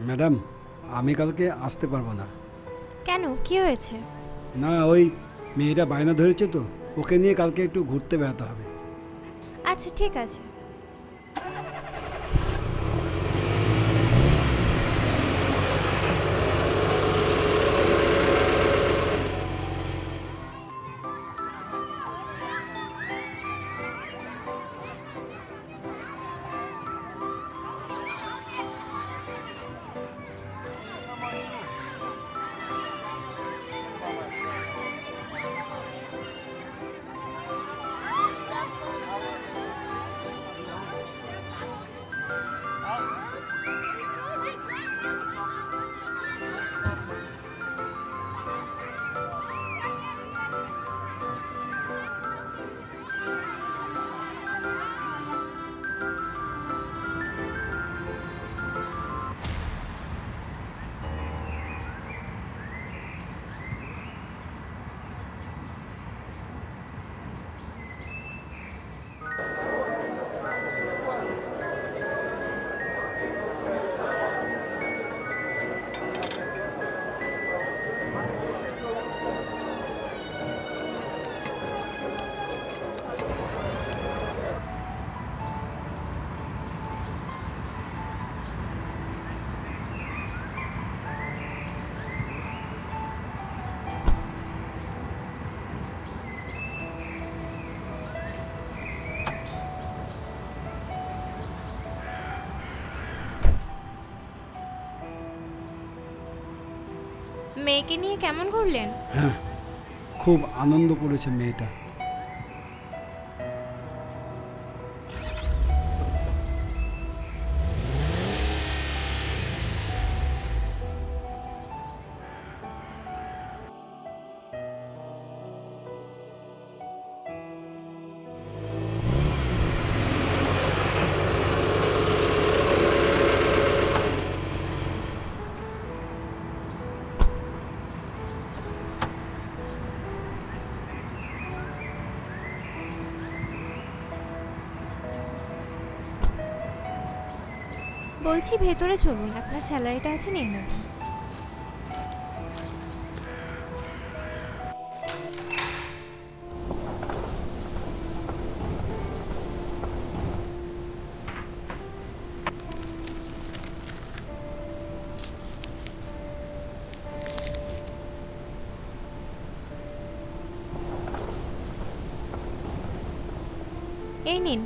Madam, আমি কালকে আসতে পারবো না। কেন, কি হয়েছে? না, ওই মেয়েটা বায়না ধরেছে তো, ওকে নিয়ে কালকে একটু ঘুরতে বেড়াতে হবে। আচ্ছা ঠিক আছে। মেয়েকে নিয়ে কেমন ঘুরলেন? হ্যাঁ, খুব আনন্দ করেছে মেয়েটা। বলছি ভেতরে চলুন, আপনার স্যালারিটা আছে, নিয়ে নেবেন। এই নিন।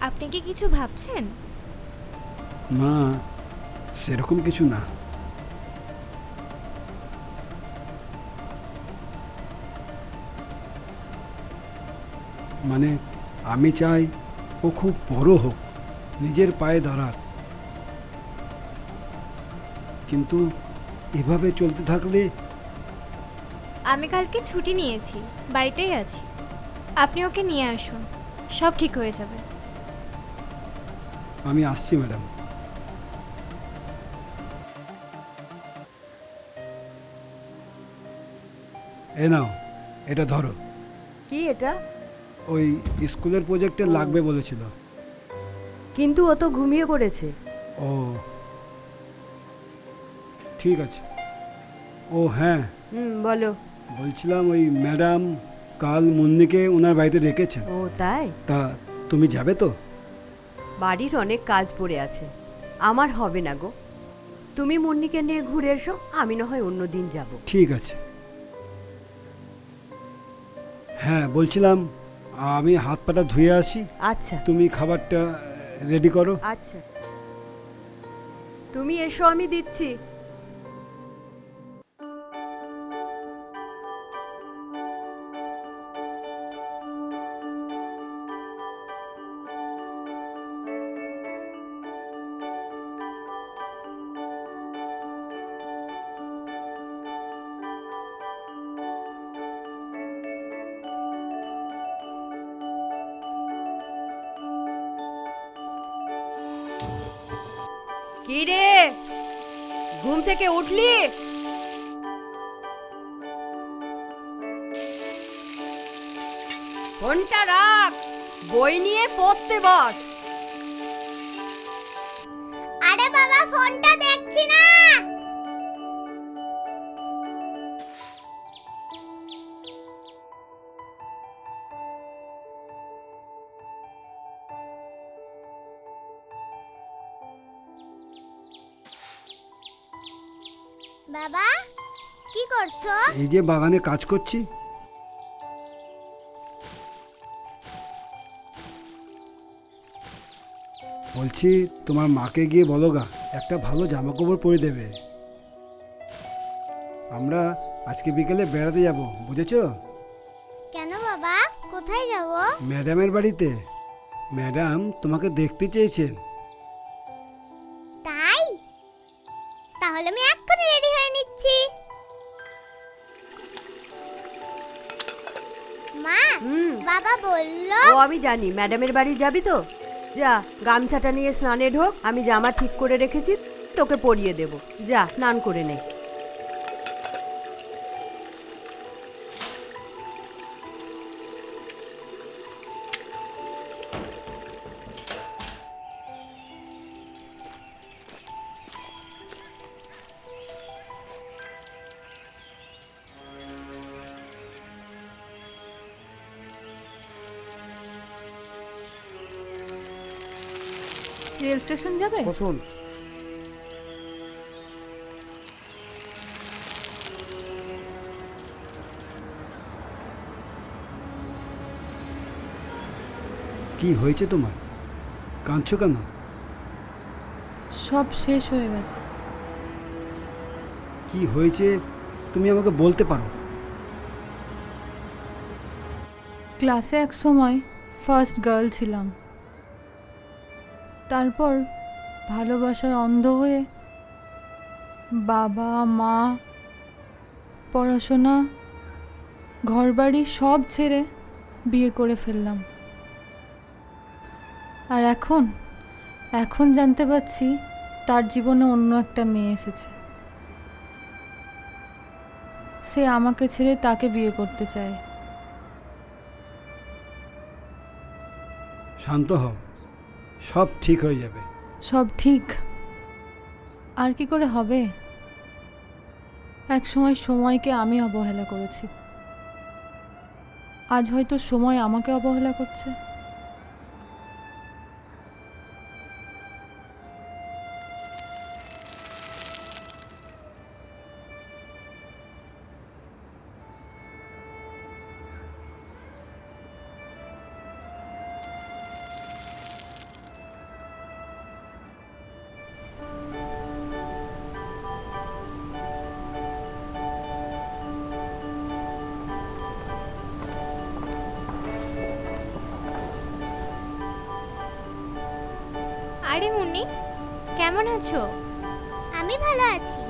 আপনি কি কিছু ভাবছেন? না, সেরকম কিছু না। মানে আমি চাই ও খুব বড় হোক, নিজের পায়ে দাঁড়াক। কিন্তু এভাবে চলতে থাকলে। আমি কালকে ছুটি নিয়েছি, বাড়িতেই আছি। আপনি ওকে নিয়ে আসুন, সব ঠিক হয়ে যাবে। আমি আসছি ম্যাডাম। এ নাও, এটা ধরো। কি এটা? ওই স্কুলের প্রজেক্টে লাগবে বলেছিল। কিন্তু ও তো ঘুমিয়ে পড়েছে। ও ঠিক আছে। ও হ্যাঁ, বলো। বলছিলাম ওই ম্যাডাম কাল মুন্নিকে ওনার বাড়িতে রেখেছেন। ও তাই? তা তুমি যাবে তো? বাড়ির অনেক কাজ পড়ে আছে, আমার হবে না গো। তুমি মুন্নিকে নিয়ে ঘুরে এসো, আমি না হয় অন্য দিন যাব। ঠিক আছে। হ্যাঁ বলছিলাম, আমি হাত পাটা ধুয়ে আসি, আচ্ছা তুমি খাবারটা রেডি করো। আচ্ছা, তুমি এসো, আমি দিচ্ছি। কি রে, ঘুম থেকে উঠলি? ফোনটা রাখ, বই নিয়ে পড়তে বস। বাবা ফোনটা দেখছি না। বাবা কি করছো? এই যে বাগানে কাজ করছি। বলছি তোমার মাকে গিয়ে বলো গা, একটা ভালো জামা কাপড় পরে দেবে। আমরা আজকে বিকেলে বেড়াতে যাব, বুঝেছো? কেন বাবা, কোথায় যাব? ম্যাডামের বাড়িতে। ম্যাডাম তোমাকে দেখতে চেয়েছেন। তাই? তাহলে আমি এক্ষুনি রেডি হয়ে নিচ্ছি। মা, বাবা বললো। ও আমি জানি, ম্যাডামের বাড়ি যাবি তো? যা গামছাটা নিয়ে স্নানে ঢোক, আমি জামা ঠিক করে রেখেছি, তোকে পরিয়ে দেব। যা স্নান করে নে। রেল স্টেশন যাবে? বসুন। কি হয়েছে তোমার? কাঁদছো কেন? সব শেষ হয়ে গেছে। কি হয়েছে তুমি আমাকে বলতে পারো। ক্লাসে এক সময় ফার্স্ট গার্ল ছিলাম, তারপর ভালোবাসায় অন্ধ হয়ে বাবা মা, পড়াশোনা, ঘরবাড়ি সব ছেড়ে বিয়ে করে ফেললাম। আর এখন জানতে পারছি তার জীবনে অন্য একটা মেয়ে এসেছে। সে আমাকে ছেড়ে তাকে বিয়ে করতে চায়। শান্ত হও, সব ঠিক হয়ে যাবে। সব ঠিক আর কি করে হবে? এক সময় সময়কে আমি অবহেলা করেছি, আজ হয়তো সময় আমাকে অবহেলা করছে। আরে মুন্নি, কেমন আছো? আমি ভালো আছি।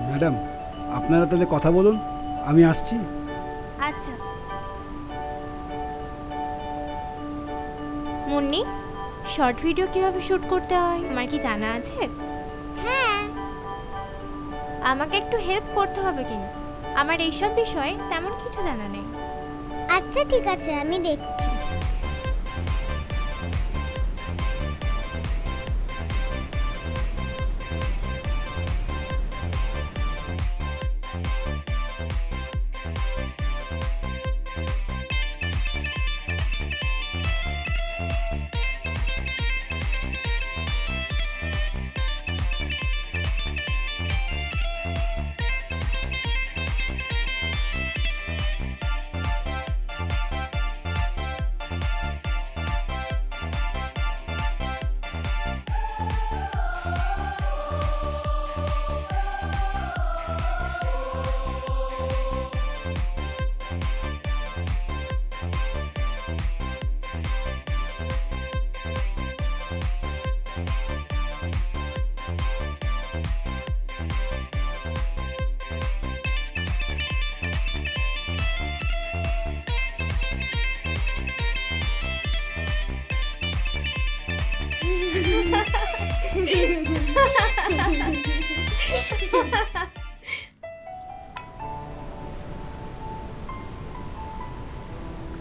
ম্যাডাম, আপনারা তাহলে কথা বলুন, আমি আসছি। আচ্ছা মুন্নি, শর্ট ভিডিও কিভাবে শুট করতে হয় আমার কি জানা আছে? হ্যাঁ। আমাকে একটু হেল্প করতে হবে, কিন্তু আমার এইসব বিষয়ে তেমন কিছু জানা নেই। আচ্ছা ঠিক আছে, আমি দেখছি।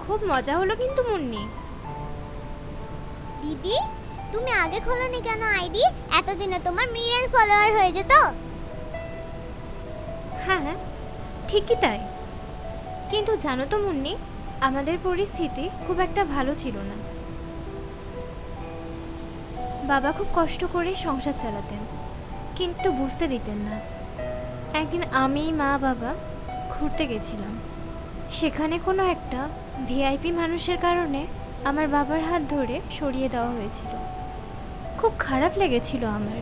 খুব মজা হলো কিন্তু মুন্নি। দিদি, তুমি আগে খোলনি কেন আইডি? এতদিনে তোমার মিলিয়ন ফলোয়ার হয়ে যেত। হ্যাঁ, ঠিকই তাই। কিন্তু জানো তো মুন্নি, আমাদের পরিস্থিতি খুব একটা ভালো ছিল না। বাবা খুব কষ্ট করে সংসার চালাতেন, কিন্তু বুঝতে দিতেন না। একদিন আমি, মা, বাবা ঘুরতে গেছিলাম। সেখানে কোনো একটা ভিআইপি মানুষের কারণে আমার বাবার হাত ধরে সরিয়ে দেওয়া হয়েছিল। খুব খারাপ লেগেছিল আমার।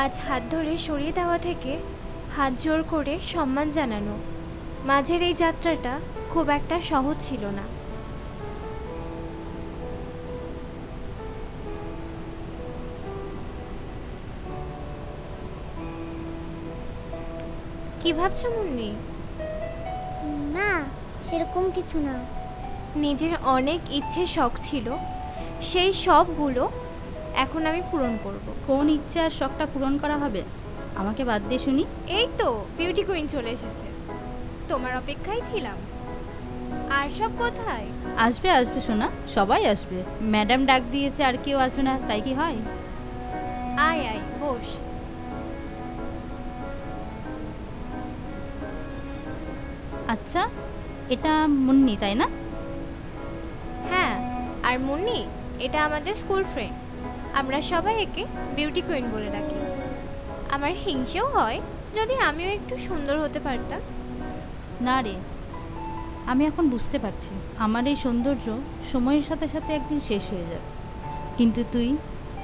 আজ হাত ধরে সরিয়ে দেওয়া থেকে হাত জোর করে সম্মান জানানো, মাঝের এই যাত্রাটা খুব একটা সহজ ছিল না। কি ভাবছো মুন্নি? না, সেরকম কিছু না। নিজের অনেক ইচ্ছে শখ ছিল, সেই সবগুলো এখন আমি পূরণ করব। কোন ইচ্ছা আর শখটা পূরণ করা হবে? আমাকে বাদ দিয়ে শুনি। এই তো বিউটি কুইন চলে এসেছে, তোমার অপেক্ষায় ছিলাম। আর সব কোথায়? আসবে আসবে শোনা, সবাই আসবে। ম্যাডাম ডাক দিয়েছে, আর কেউ আসবে না তাই কি হয়? আয় আয় বস। আচ্ছা, এটা মুন্নি তাই না? হ্যাঁ, আর মুন্নি এটা আমাদের স্কুল ফ্রেন্ড। আমরা সবাই একে বিউটি কুইন বলে ডাকি। আমার হিংসেও হয় যদি আমিও একটু সুন্দর হতে পারতাম। না রে, আমি এখন বুঝতে পারছি আমার এই সৌন্দর্য সময়ের সাথে সাথে একদিন শেষ হয়ে যাবে। কিন্তু তুই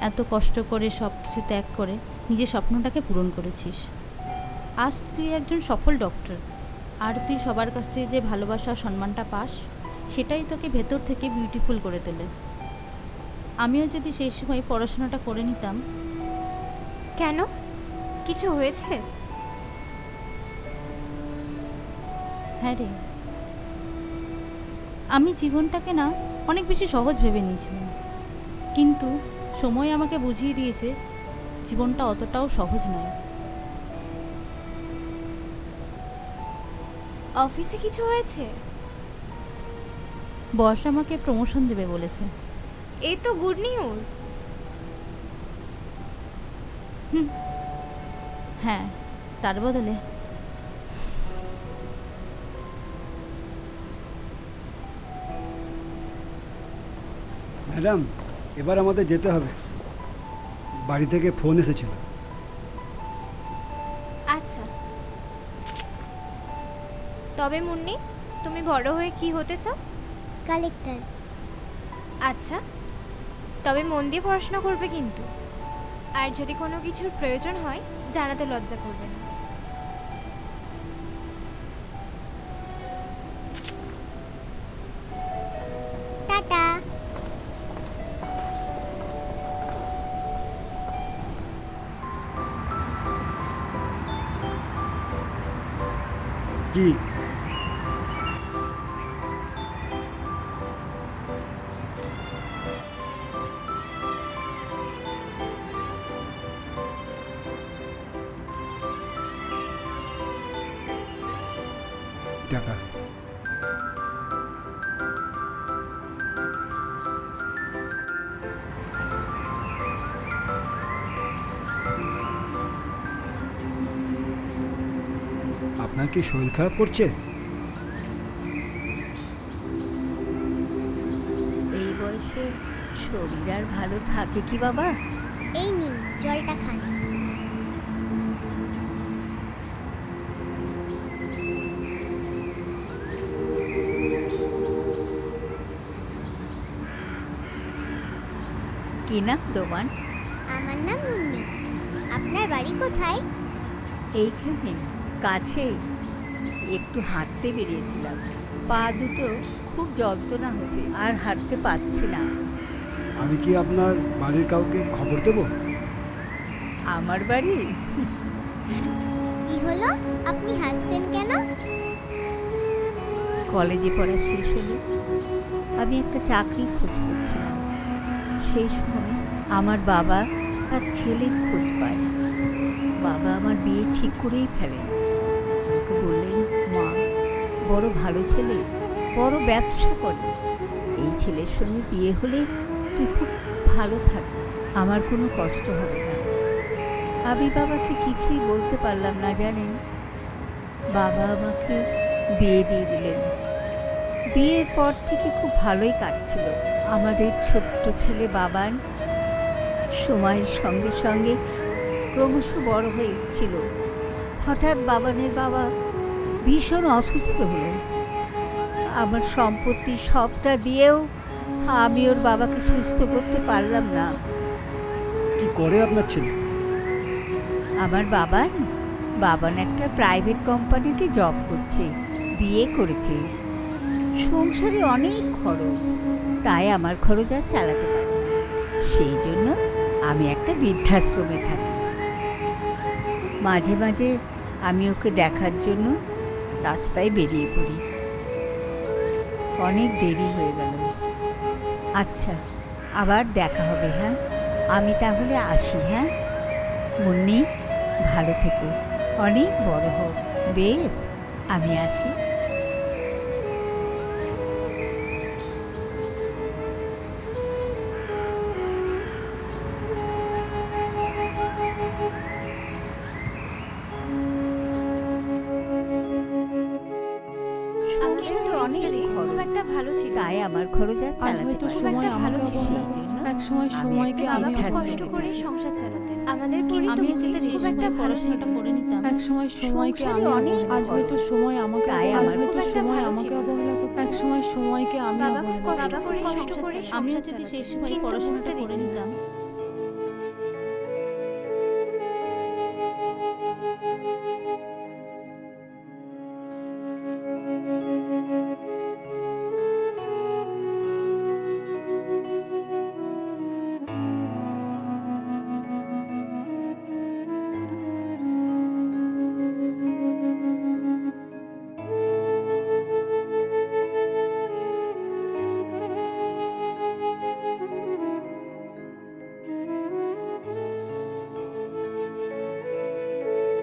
এত কষ্ট করে সব কিছু ত্যাগ করে নিজের স্বপ্নটাকে পূরণ করেছিস। আজ তুই একজন সফল ডক্টর, আর তুই সবার কাছ থেকে যে ভালোবাসা আর সম্মানটা পাস, সেটাই তোকে ভেতর থেকে বিউটিফুল করে তোলে। আমিও যদি সেই সময় পড়াশোনাটা করে নিতাম। কেন, কিছু হয়েছে? হ্যাঁ রে, আমি জীবনটাকে না অনেক বেশি সহজ ভেবে নিয়েছিলাম, কিন্তু সময় আমাকে বুঝিয়ে দিয়েছে জীবনটা অতটাও সহজ নয়। অফিসে কিছু হয়েছে? বস আমাকে প্রমোশন দেবে বলেছে। এই তো গুড নিউজ। হ্যাঁ, তার বদলে ম্যাডাম, এবার আমাদের যেতে হবে। বাড়ি থেকে ফোন এসেছিল। আচ্ছা, তবে মুন্নি, তুমি বড় হয়ে কি হতে চাও? কালেক্টর। আচ্ছা, তবে মন দিয়ে পড়াশোনা করবে কিন্তু। আর যদি কোনো কিছুর প্রয়োজন হয় জানাতে লজ্জা করবে না। টাটা। কি? টাকা। আপনার কি শরীর খারাপ করছে? এই বয়সে শরীর আর ভালো থাকে কি বাবা? এই নিন জলটা খান। কি নাম তোমার? আমার নাম মুন্নি। আপনার বাড়ি কোথায়? এইখানে কাছেই। একটু হাঁটতে বেরিয়েছিলাম, পা দুটো খুব যন্ত্রণা হচ্ছে, আর হাঁটতে পারছি না। আমি কি আপনার বাড়ির কাউকে খবর দেব? আমার বাড়ি? কি হলো, আপনি হাসছেন কেন? কলেজে পড়া শেষ হলো, আমি একটা চাকরির খোঁজ করছিলাম। সেই সময় আমার বাবা তার ছেলের খোঁজ পায়। বাবা আমার বিয়ে ঠিক করেই ফেলেন। আমাকে বললেন, মা, বড় ভালো ছেলে, বড় ব্যবসা করে, এই ছেলের সঙ্গে বিয়ে হলে তুই খুব ভালো থাক, আমার কোনো কষ্ট হবে না। আমি বাবাকে কিছুই বলতে পারলাম না জানেন। বাবা আমাকে বিয়ে দিয়ে দিলেন। বিয়ের পর থেকে খুব ভালোই কাটছিল। আমাদের ছোট্ট ছেলে বাবান সময়ের সঙ্গে সঙ্গে ক্রমশ বড় হয়ে উঠছিল। হঠাৎ বাবানের বাবা ভীষণ অসুস্থ হলো। আমার সম্পত্তি সবটা দিয়েও আমি ওর বাবাকে সুস্থ করতে পারলাম না। কি করে আপনার ছেলে? আমার বাবান একটা প্রাইভেট কোম্পানিতে জব করছে, বিয়ে করেছে। সংসারে অনেক খরচ, তাই আমার খরচ আর চালাতে পারি না। সেই জন্য আমি একটা বৃদ্ধাশ্রমে থাকি। মাঝে মাঝে আমি ওকে দেখার জন্য রাস্তায় বেরিয়ে পড়ি। অনেক দেরি হয়ে গেল। আচ্ছা, আবার দেখা হবে। হ্যাঁ, আমি তাহলে আসি। হ্যাঁ মুন্নি, ভালো থেকো, অনেক বড় হোক। বেশ, আমি আসি। আমাদের সংসারে অনেক পরিস্থিতি খুব খরচ, একটা ভালো ছিল না। তাই আমার খরচ আর আজ চালাতে হয়তো পারি সময় না। ভালো আমাকে ছিল। অবহেলা সেই করছে। জন্য এক সময় আমি সময়কে একটা বাবা আমি খুব বৃদ্ধাশ্রমে কষ্ট করে থাকি। সংসার চালাতেন। আমাদের আমি পরিস্থিতি যদি খুব সেই একটা সময় ভালো ছিল পড়াশোনাটা না। করে নিতাম, এক সময় সময়কে সংসারে আমি অনেক আজ হয়তো খরচ, সময় আমাকে তাই আজ আমার হয়তো খুব একটা সময় ভালো আমাকে ছিল না। অবহেলা করছে। এক সময় সময়কে আমি বাবা খুব অবহেলা কষ্ট করছি। করে আমিও সংসার যদি সেই চালাতেন। সময় কিন্তু বুঝতে পড়াশোনাটা করে দিতেন না। নিতাম